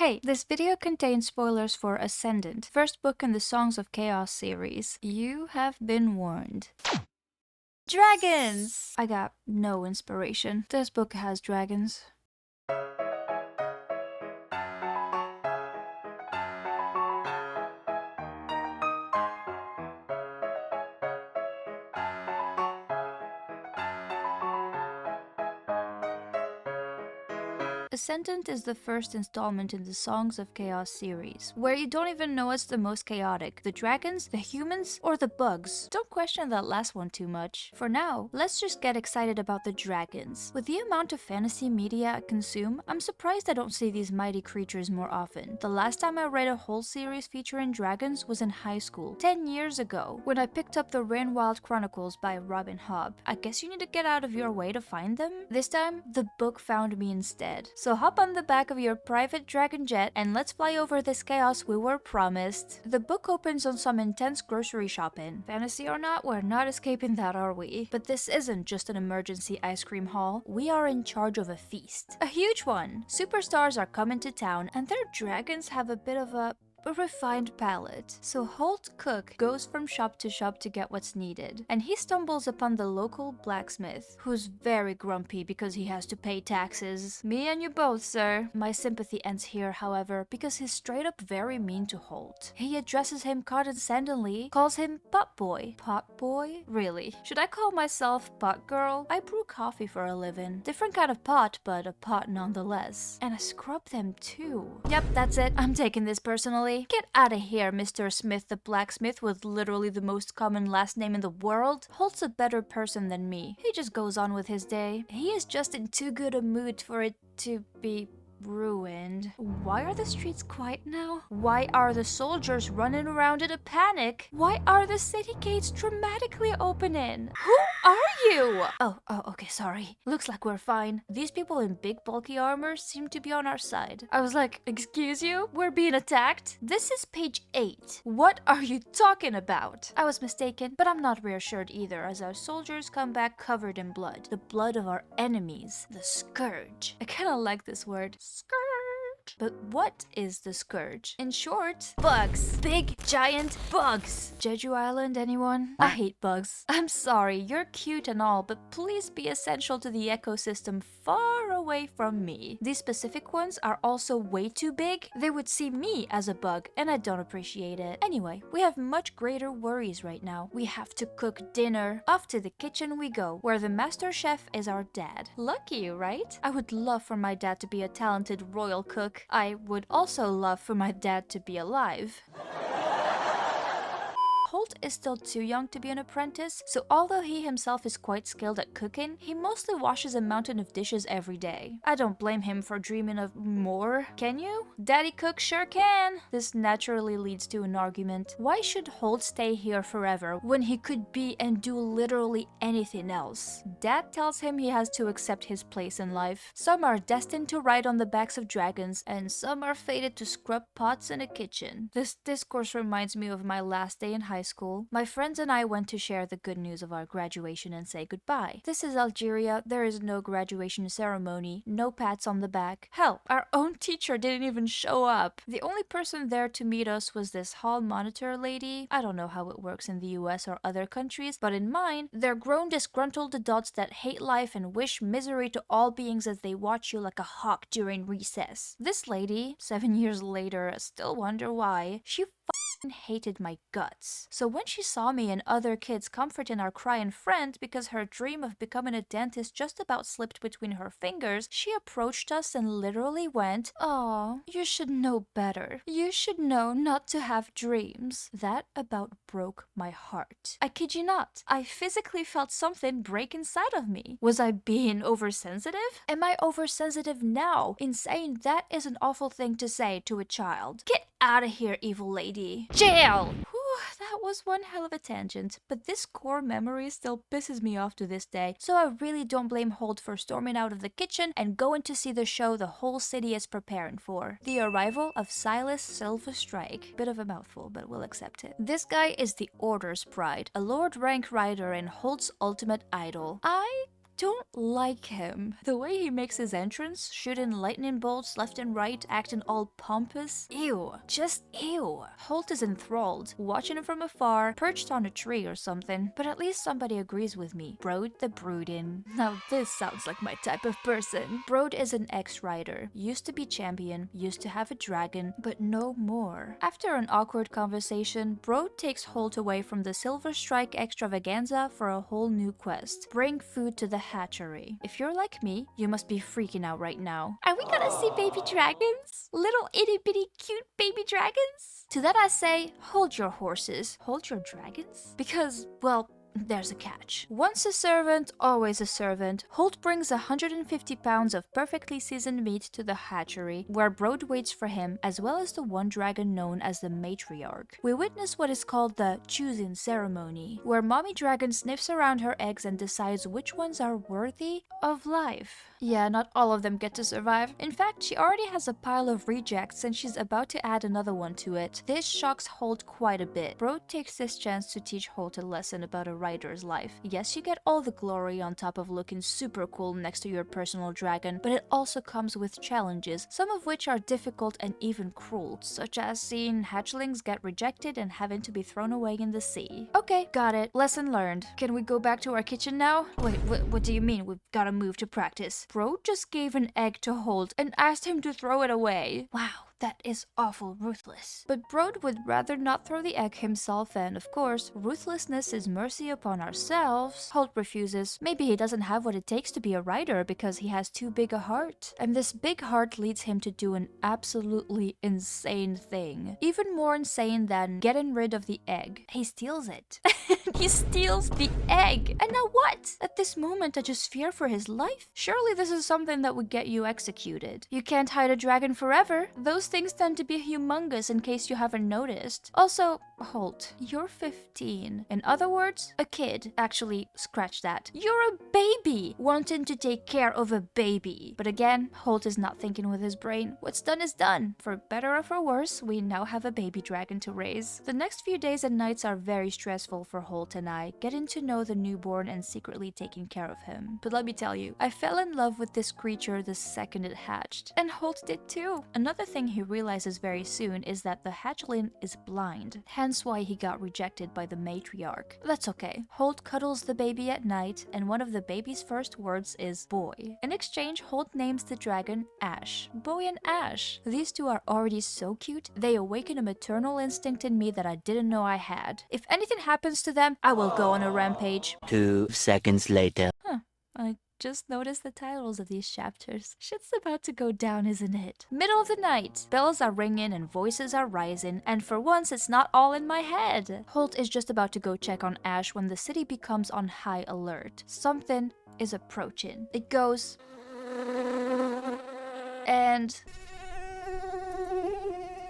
Hey, this video contains spoilers for Ascendant, first book in the Songs of Chaos series. You have been warned. Dragons! I got no inspiration. This book has dragons. Ascendant is the first installment in the Songs of Chaos series, where you don't even know what's the most chaotic, the dragons, the humans, or the bugs. Don't question that last one too much. For now, let's just get excited about the dragons. With the amount of fantasy media I consume, I'm surprised I don't see these mighty creatures more often. The last time I read a whole series featuring dragons was in high school, 10 years ago, when I picked up the Rainwild Chronicles by Robin Hobb. I guess you need to get out of your way to find them? This time, the book found me instead. So hop on the back of your private dragon jet and let's fly over this chaos we were promised. The book opens on some intense grocery shopping. Fantasy or not, we're not escaping that, are we? But this isn't just an emergency ice cream haul. We are in charge of a feast. A huge one. Superstars are coming to town and their dragons have a bit of a refined palate. So Holt Cook goes from shop to get what's needed, and he stumbles upon the local blacksmith, who's very grumpy because he has to pay taxes. Me and you both, sir. My sympathy ends here, however, because he's straight up very mean to Holt. He addresses him condescendingly, calls him pot boy. Pot boy? Really? Should I call myself pot girl? I brew coffee for a living. Different kind of pot, but a pot nonetheless. And I scrub them too. Yep, that's it. I'm taking this personally. Get out of here, Mr. Smith the blacksmith with literally the most common last name in the world. Holt's a better person than me. He just goes on with his day. He is just in too good a mood for it to be ruined. Why are the streets quiet now? Why are the soldiers running around in a panic? Why are the city gates dramatically opening? Who are you? Oh, okay, sorry. Looks like we're fine. These people in big bulky armor seem to be on our side. I was like, excuse you? We're being attacked? This is page 8. What are you talking about? I was mistaken, but I'm not reassured either as our soldiers come back covered in blood. The blood of our enemies. The Scourge. I kinda like this word. Scourge. But what is the Scourge? In short, bugs. Big, giant bugs. Jeju Island, anyone? I hate bugs. I'm sorry, you're cute and all, but please be essential to the ecosystem far away from me. These specific ones are also way too big. They would see me as a bug, and I don't appreciate it. Anyway, we have much greater worries right now. We have to cook dinner. Off to the kitchen we go, where the master chef is our dad. Lucky, right? I would love for my dad to be a talented royal cook. I would also love for my dad to be alive. Holt is still too young to be an apprentice, so although he himself is quite skilled at cooking, he mostly washes a mountain of dishes every day. I don't blame him for dreaming of more. Can you? Daddy Cook sure can! This naturally leads to an argument. Why should Holt stay here forever when he could be and do literally anything else? Dad tells him he has to accept his place in life. Some are destined to ride on the backs of dragons, and some are fated to scrub pots in a kitchen. This discourse reminds me of my last day in high school. My friends and I went to share the good news of our graduation and say goodbye. This is Algeria. There is no graduation ceremony, no pats on the back. Hell, our own teacher didn't even show up. The only person there to meet us was this hall monitor lady. I don't know how it works in the US or other countries, but in mine, they're grown disgruntled adults that hate life and wish misery to all beings as they watch you like a hawk during recess. This lady, 7 years later, I still wonder why, she hated my guts. So when she saw me and other kids comforting our crying friend because her dream of becoming a dentist just about slipped between her fingers, she approached us and literally went, "Aw, you should know better. You should know not to have dreams." That about broke my heart. I kid you not. I physically felt something break inside of me. Was I being oversensitive? Am I oversensitive now in saying that is an awful thing to say to a child? Get out of here, evil lady. Jail! Whew, that was one hell of a tangent, but this core memory still pisses me off to this day, so I really don't blame Holt for storming out of the kitchen and going to see the show the whole city is preparing for. The arrival of Silas Silverstrike. Bit of a mouthful, but we'll accept it. This guy is the Order's pride, a lord rank rider and Holt's ultimate idol. I don't like him. The way he makes his entrance, shooting lightning bolts left and right, acting all pompous. Ew. Just ew. Holt is enthralled, watching him from afar, perched on a tree or something. But at least somebody agrees with me. Brode the Brooding. Now this sounds like my type of person. Brode is an ex-rider. Used to be champion, used to have a dragon, but no more. After an awkward conversation, Brode takes Holt away from the Silver Strike extravaganza for a whole new quest. Bring food to the hatchery. If you're like me, you must be freaking out right now. Are we gonna see baby dragons? Little itty bitty cute baby dragons? To that I say, hold your horses. Hold your dragons? Because, well, there's a catch. Once a servant, always a servant. Holt brings 150 pounds of perfectly seasoned meat to the hatchery, where Brode waits for him, as well as the one dragon known as the matriarch. We witness what is called the choosing ceremony, where mommy dragon sniffs around her eggs and decides which ones are worthy of life. Yeah, not all of them get to survive. In fact, she already has a pile of rejects and she's about to add another one to it. This shocks Holt quite a bit. Brode takes this chance to teach Holt a lesson about a rider's life. Yes, you get all the glory on top of looking super cool next to your personal dragon, but it also comes with challenges, some of which are difficult and even cruel, such as seeing hatchlings get rejected and having to be thrown away in the sea. Okay, got it. Lesson learned. Can we go back to our kitchen now? Wait, what do you mean we've gotta move to practice? Brode just gave an egg to Holt and asked him to throw it away. Wow. That is awful ruthless. But Brode would rather not throw the egg himself, and of course, ruthlessness is mercy upon ourselves. Holt refuses. Maybe he doesn't have what it takes to be a rider because he has too big a heart. And this big heart leads him to do an absolutely insane thing. Even more insane than getting rid of the egg. He steals it. He steals the egg. And now what? At this moment, I just fear for his life. Surely this is something that would get you executed. You can't hide a dragon forever. Those things tend to be humongous in case you haven't noticed. Also, Holt, you're 15. In other words, a kid. Actually, scratch that. You're a baby wanting to take care of a baby. But again, Holt is not thinking with his brain. What's done is done. For better or for worse, we now have a baby dragon to raise. The next few days and nights are very stressful for Holt and I, getting to know the newborn and secretly taking care of him. But let me tell you, I fell in love with this creature the second it hatched. And Holt did too. Another thing he realizes very soon is that the hatchling is blind, hence why he got rejected by the matriarch. That's okay. Holt cuddles the baby at night, and one of the baby's first words is boy. In exchange, Holt names the dragon Ash. Boy and Ash. These two are already so cute, they awaken a maternal instinct in me that I didn't know I had. If anything happens to them, I will go on a rampage. 2 seconds later. I just noticed the titles of these chapters. Shit's about to go down, isn't it? Middle of the night. Bells are ringing and voices are rising, and for once it's not all in my head. Holt is just about to go check on Ash when the city becomes on high alert. Something is approaching. It goes... and...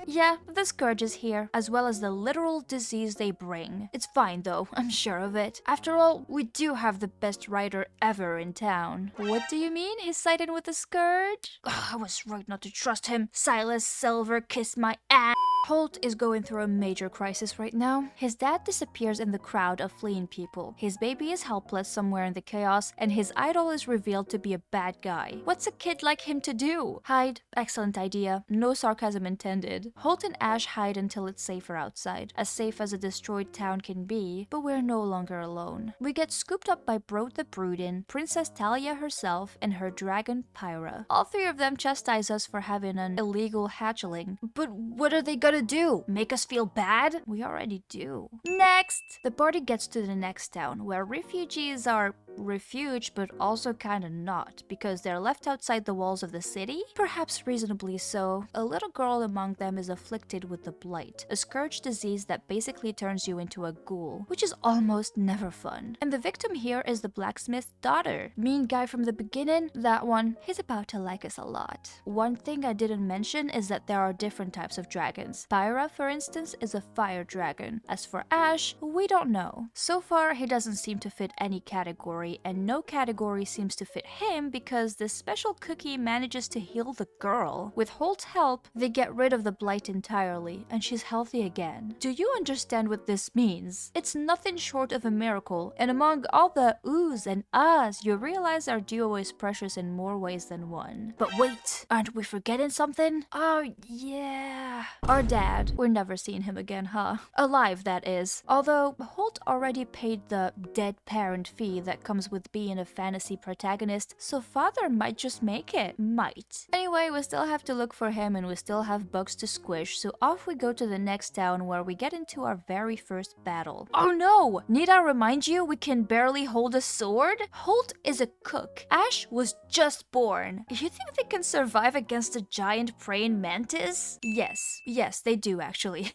yeah, the scourge is here, as well as the literal disease they bring. It's fine though, I'm sure of it. After all, we do have the best rider ever in town. What do you mean? He's siding with the scourge? Ugh, I was right not to trust him. Silas Silver kissed my ass. Holt is going through a major crisis right now. His dad disappears in the crowd of fleeing people. His baby is helpless somewhere in the chaos, and his idol is revealed to be a bad guy. What's a kid like him to do? Hide. Excellent idea. No sarcasm intended. Holt and Ash hide until it's safer outside. As safe as a destroyed town can be, but we're no longer alone. We get scooped up by Brode the Brooding, Princess Talia herself, and her dragon Pyra. All three of them chastise us for having an illegal hatchling. But what are they gonna do? Make us feel bad? We already do. Next! The party gets to the next town, where refugees are refuge, but also kinda not, because they're left outside the walls of the city? Perhaps reasonably so. A little girl among them is afflicted with the blight, a scourge disease that basically turns you into a ghoul, which is almost never fun. And the victim here is the blacksmith's daughter. Mean guy from the beginning, that one, he's about to like us a lot. One thing I didn't mention is that there are different types of dragons. Pyra, for instance, is a fire dragon. As for Ash, we don't know. So far, he doesn't seem to fit any category category, and no category seems to fit him because this special cookie manages to heal the girl. With Holt's help, they get rid of the blight entirely, and she's healthy again. Do you understand what this means? It's nothing short of a miracle, and among all the oohs and ahs, you realize our duo is precious in more ways than one. But wait, aren't we forgetting something? Oh yeah. Our dad. We're never seeing him again, huh? Alive, that is. Although Holt already paid the dead parent fee that comes with being a fantasy protagonist, so father might just make it. Might. Anyway, we still have to look for him and we still have bugs to squish, so off we go to the next town where we get into our very first battle. Oh no! Need I remind you we can barely hold a sword? Holt is a cook. Ash was just born. You think they can survive against a giant praying mantis? Yes, they do actually.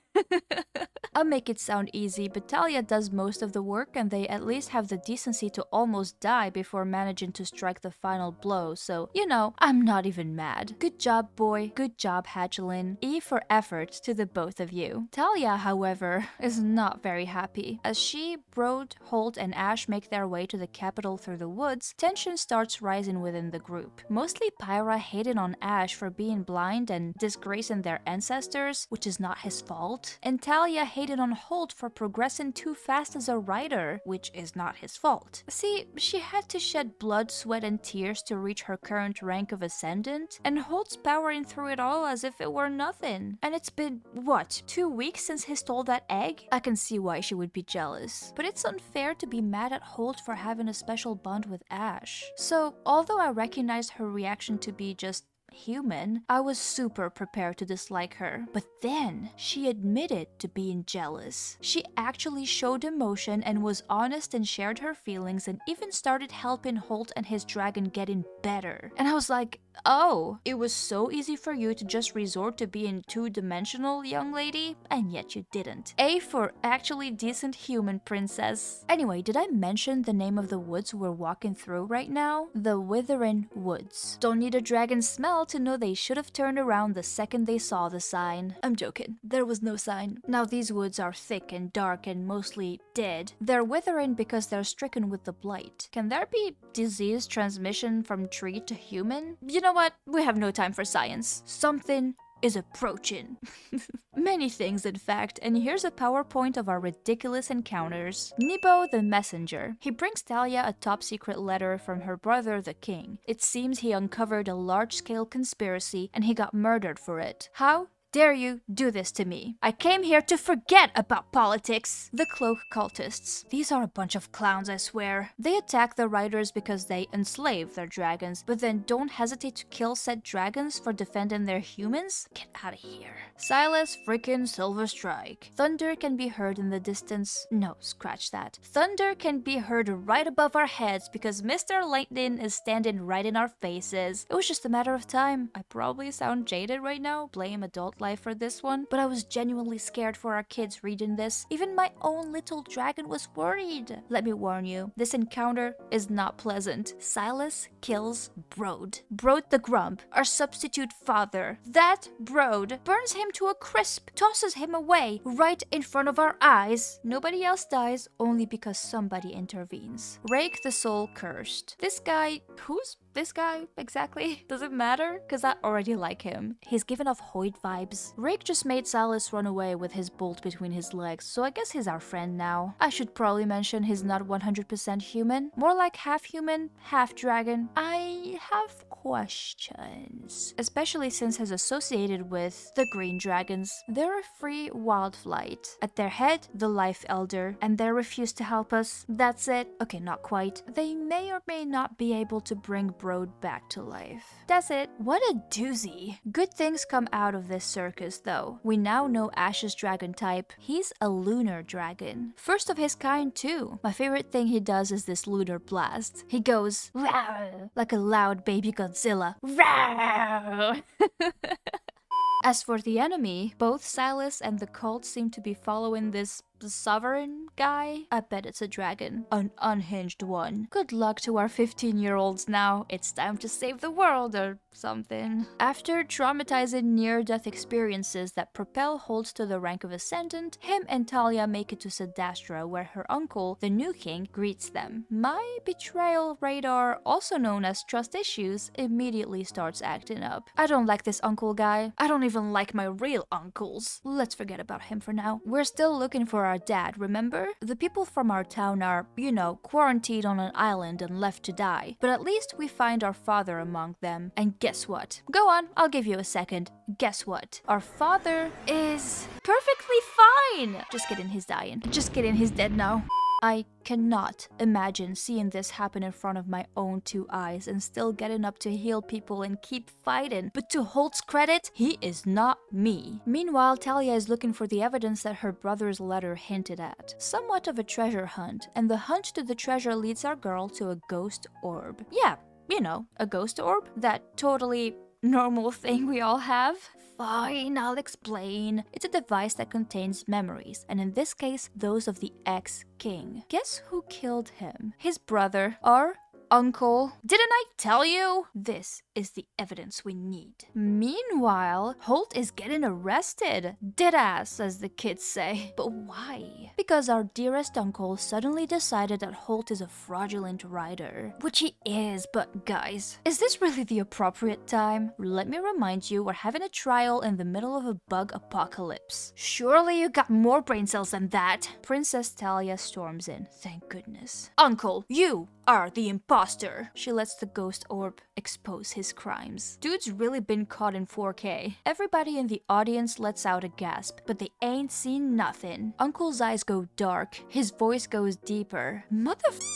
I'll make it sound easy, but Talia does most of the work and they at least have the decency to almost die before managing to strike the final blow, so, you know, I'm not even mad. Good job, boy. Good job, Hatchelin. E for effort to the both of you. Talia, however, is not very happy. As she, Brode, Holt, and Ash make their way to the capital through the woods, tension starts rising within the group. Mostly Pyra hated on Ash for being blind and disgracing their ancestors, which is not his fault, and Talia hated on Holt for progressing too fast as a writer, which is not his fault. See, she had to shed blood, sweat, and tears to reach her current rank of Ascendant, and Holt's powering through it all as if it were nothing. And it's been, what, 2 weeks since he stole that egg? I can see why she would be jealous. But it's unfair to be mad at Holt for having a special bond with Ash. So, although I recognize her reaction to be just human, I was super prepared to dislike her. But then, she admitted to being jealous. She actually showed emotion and was honest and shared her feelings and even started helping Holt and his dragon getting better. And I was like, oh, it was so easy for you to just resort to being two-dimensional, young lady, and yet you didn't. A for actually decent human, princess. Anyway, did I mention the name of the woods we're walking through right now? The Withering Woods. Don't need a dragon smell to know they should have turned around the second they saw the sign. I'm joking. There was no sign. Now these woods are thick and dark and mostly dead. They're withering because they're stricken with the blight. Can there be disease transmission from tree to human? You know what? We have no time for science. Something is approaching. Many things, in fact, and here's a PowerPoint of our ridiculous encounters. Nebo the messenger. He brings Talia a top-secret letter from her brother, the king. It seems he uncovered a large-scale conspiracy and he got murdered for it. How dare you do this to me? I came here to forget about politics. The cloak cultists. These are a bunch of clowns, I swear. They attack the riders because they enslave their dragons, but then don't hesitate to kill said dragons for defending their humans? Get out of here. Silas freaking Silver Strike. Thunder can be heard in the distance. No, scratch that. Thunder can be heard right above our heads because Mr. Lightning is standing right in our faces. It was just a matter of time. I probably sound jaded right now. Blame adult life for this one, but I was genuinely scared for our kids reading this. Even my own little dragon was worried. Let me warn you, this encounter is not pleasant. Silas kills Brode. Brode the Grump, our substitute father. That Brode burns him to a crisp, tosses him away right in front of our eyes. Nobody else dies, only because somebody intervenes. Rake the Soul Cursed. This guy, who's this guy exactly? Does it matter? Cause I already like him. He's given off Hoyt vibes. Rake just made Silas run away with his bolt between his legs, so I guess he's our friend now. I should probably mention he's not 100% human. More like half human, half dragon. I have questions. Especially since he's associated with the green dragons. They're a free wild flight. At their head, the Life Elder, and they refuse to help us. That's it. Okay, not quite. They may or may not be able to bring Brode back to life. That's it. What a doozy. Good things come out of this circus though. We now know Ash's dragon type. He's a lunar dragon. First of his kind too. My favorite thing he does is this lunar blast. He goes "Rawr," like a loud baby Godzilla. "Rawr." As for the enemy, both Silas and the cult seem to be following this The sovereign guy? I bet it's a dragon. An unhinged one. Good luck to our 15-year-olds now. It's time to save the world or something. After traumatizing near-death experiences that propel Holt to the rank of Ascendant, him and Talia make it to Sedastra, where her uncle, the new king, greets them. My betrayal radar, also known as trust issues, immediately starts acting up. I don't like this uncle guy. I don't even like my real uncles. Let's forget about him for now. We're still looking for our dad, remember? The people from our town are, you know, quarantined on an island and left to die. But at least we find our father among them. And guess what? Go on, I'll give you a second. Guess what? Our father is perfectly fine! Just kidding, he's dying. Just kidding, he's dead now. I cannot imagine seeing this happen in front of my own two eyes and still getting up to heal people and keep fighting. But to Holt's credit, he is not me. Meanwhile, Talia is looking for the evidence that her brother's letter hinted at. Somewhat of a treasure hunt, and the hunt to the treasure leads our girl to a ghost orb. Yeah, you know, a ghost orb? That totally normal thing we all have? Fine, I'll explain. It's a device that contains memories, and in this case, those of the ex-king. Guess who killed him? His brother, our uncle. Didn't I tell you? This is the evidence we need. Meanwhile, Holt is getting arrested. Deadass, as the kids say. But why? Because our dearest uncle suddenly decided that Holt is a fraudulent writer. Which he is, but guys, is this really the appropriate time? Let me remind you, we're having a trial in the middle of a bug apocalypse. Surely you got more brain cells than that. Princess Talia storms in, thank goodness. Uncle, you are the imposter. She lets the ghost orb expose his crimes. Dude's really been caught in 4K. Everybody in the audience lets out a gasp, but they ain't seen nothing. Uncle's eyes go dark. His voice goes deeper.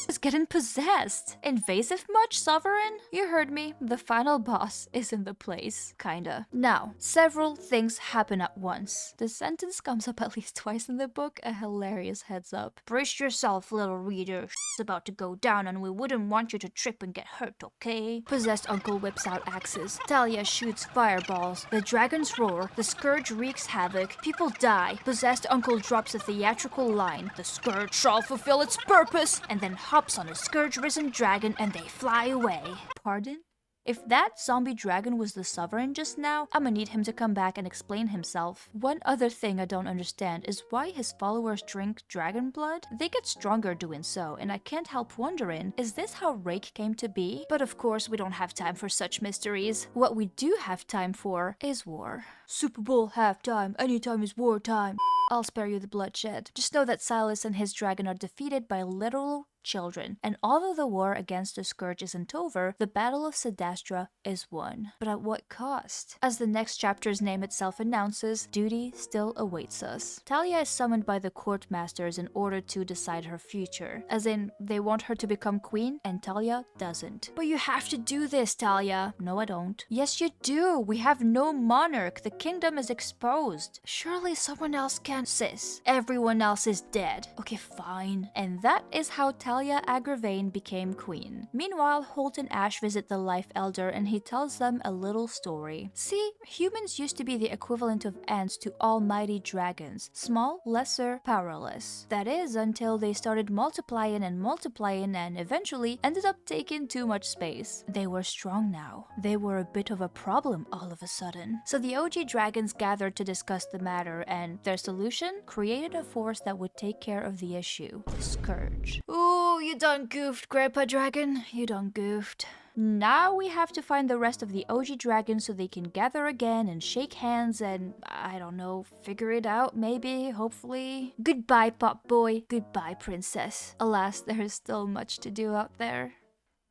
Is getting possessed. Invasive much, Sovereign? You heard me. The final boss is in the place. Kinda. Now, several things happen at once. The sentence comes up at least twice in the book, a hilarious heads up. Brace yourself, little reader. Shit's about to go down and we wouldn't want you to trip and get hurt, okay? Possessed uncle whips out axes. Talia shoots fireballs. The dragons roar. The scourge wreaks havoc. People die. Possessed uncle drops a theatrical line. The scourge shall fulfill its purpose, and then hops on a scourge-risen dragon and they fly away. Pardon? If that zombie dragon was the Sovereign just now, I'ma need him to come back and explain himself. One other thing I don't understand is why his followers drink dragon blood. They get stronger doing so, and I can't help wondering, is this how Rake came to be? But of course, we don't have time for such mysteries. What we do have time for is war. Super Bowl halftime, anytime is wartime. I'll spare you the bloodshed. Just know that Silas and his dragon are defeated by literal children, and although the war against the Scourge isn't over, the Battle of Sedastra is won. But at what cost? As the next chapter's name itself announces, duty still awaits us. Talia is summoned by the court masters in order to decide her future. As in, they want her to become queen, and Talia doesn't. But you have to do this, Talia. No, I don't. Yes, you do. We have no monarch. The kingdom is exposed. Surely someone else can. Sis, everyone else is dead. Okay, fine. And that is how Talia Agravain became queen. Meanwhile, Holt and Ash visit the Life Elder and he tells them a little story. See, humans used to be the equivalent of ants to almighty dragons. Small, lesser, powerless. That is, until they started multiplying and eventually ended up taking too much space. They were strong now. They were a bit of a problem all of a sudden. So the OG dragons gathered to discuss the matter, and their solution? Created a force that would take care of the issue. The Scourge. Ooh, you done goofed, Grandpa Dragon. You done goofed. Now we have to find the rest of the OG dragons so they can gather again and shake hands and, I don't know, figure it out maybe, hopefully. Goodbye, Pop Boy. Goodbye, Princess. Alas, there is still much to do out there.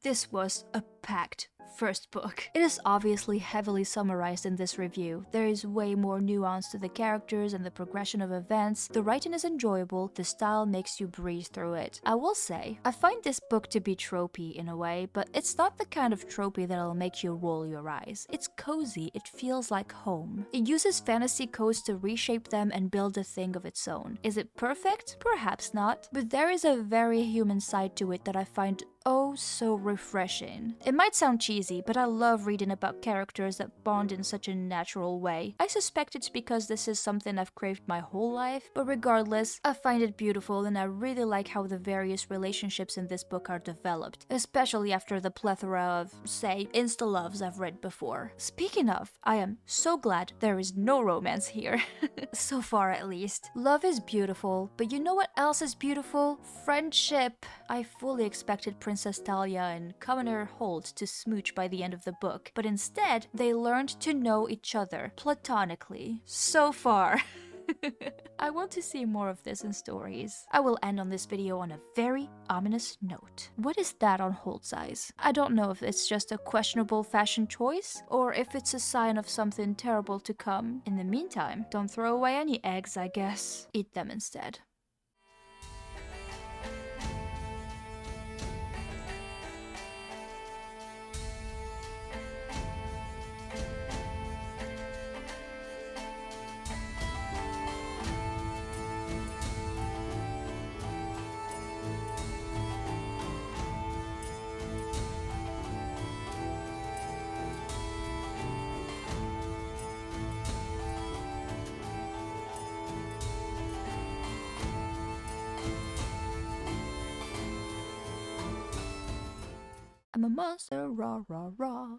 This was a packed first book. It is obviously heavily summarized in this review. There is way more nuance to the characters and the progression of events. The writing is enjoyable, the style makes you breeze through it. I will say, I find this book to be tropey in a way, but it's not the kind of tropey that'll make you roll your eyes. It's cozy, it feels like home. It uses fantasy codes to reshape them and build a thing of its own. Is it perfect? Perhaps not, but there is a very human side to it that I find oh so refreshing. It might sound cheesy, cheesy, but I love reading about characters that bond in such a natural way. I suspect it's because this is something I've craved my whole life, but regardless, I find it beautiful and I really like how the various relationships in this book are developed, especially after the plethora of, say, insta-loves I've read before. Speaking of, I am so glad there is no romance here. So far at least. Love is beautiful, but you know what else is beautiful? Friendship. I fully expected Princess Talia and Commoner Holt to smooch by the end of the book, but instead, they learned to know each other platonically. So far. I want to see more of this in stories. I will end on this video on a very ominous note. What is that on Holt's eyes? I don't know if it's just a questionable fashion choice, or if it's a sign of something terrible to come. In the meantime, don't throw away any eggs, I guess. Eat them instead. I'm a monster, rah rah rah.